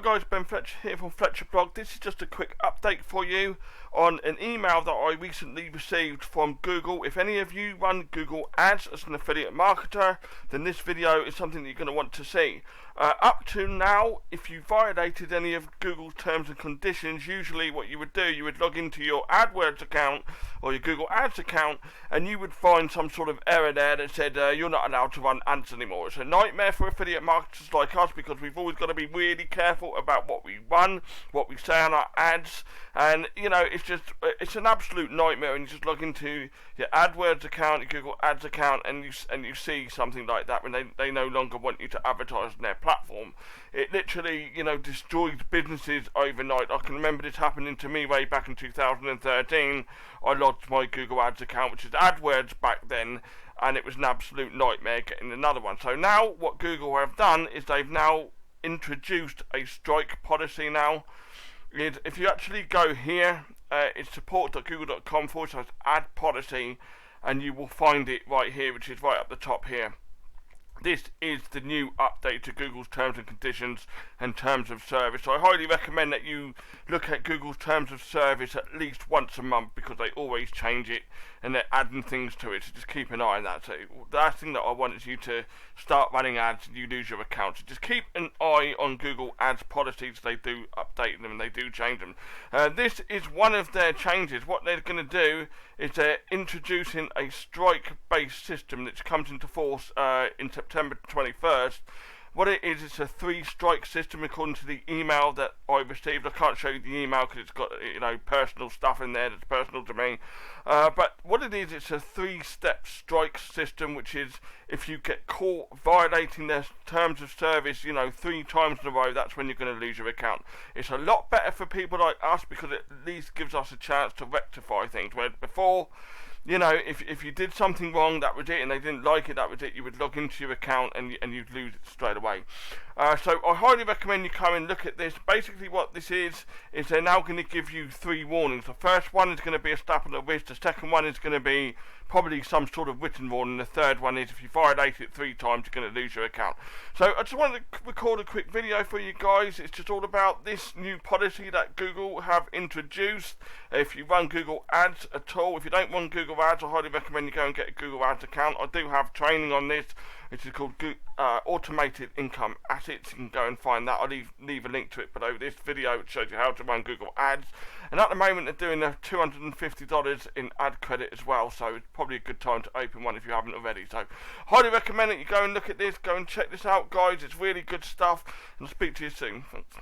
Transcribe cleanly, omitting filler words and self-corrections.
guys, Ben Fletcher here from Fletcher Blog. This is just a quick update for you on an email that I recently received from Google. If any of you run Google Ads as an affiliate marketer, then this video is something that you're going to want to see. Up to now, if you violated any of Google's terms and conditions, usually what you would do, you would log into your AdWords account or your Google Ads account, and you would find some sort of error there that said you're not allowed to run ads anymore. It's a nightmare for affiliate marketers like us because we've always got to be really careful about what we run, what we say on our ads, and you know, it's an absolute nightmare. And you just log into your AdWords account, your Google Ads account, and you see something like that when they no longer want you to advertise on their platform. It literally, destroys businesses overnight. I can remember this happening to me way back in 2013. I logged my Google Ads account, which is AdWords back then, and it was an absolute nightmare getting another one. So now what Google have done is they've now introduced a strike policy now. If you actually go here, it's support.google.com/ad policy, and you will find it right here, which is right up the top here. This is the new update to Google's terms and conditions and terms of service. So I highly recommend that you look at Google's terms of service at least once a month because they always change it and they're adding things to it. So just keep an eye on that. So the last thing that I want is you to start running ads and you lose your account. So just keep an eye on Google Ads policies. They do update them and they do change them. This is one of their changes. What they're going to do is they're introducing a strike-based system that comes into force in September 21st. What it is, it's a 3-strike system according to the email that I received. I can't show you the email because it's got personal stuff in there that's personal to me. But what it is, it's a 3-step strike system, which is if you get caught violating their terms of service, 3 times in a row, that's when you're going to lose your account. It's a lot better for people like us because it at least gives us a chance to rectify things. Where before, if you did something wrong, that was it, and they didn't like it, that was it. You would log into your account and you'd lose it straight away. So I highly recommend you come and look at this. Basically what this is they're now going to give you 3 warnings. The first one is going to be a slap on the wrist. The second one is going to be probably some sort of written warning. The third one is if you violate it 3 times, you're going to lose your account. So I just wanted to record a quick video for you guys. It's just all about this new policy that Google have introduced. If you run Google Ads at all, if you don't run Google Ads, I highly recommend you go and get a Google Ads account. I do have training on this, which is called Automated Income Assets. You can go and find that. I'll leave a link to it below this video, which shows you how to run Google Ads. And at the moment, they're doing a $250 in ad credit as well, so it's probably a good time to open one if you haven't already. So, highly recommend that you go and look at this, go and check this out, guys. It's really good stuff, and I'll speak to you soon. Thanks.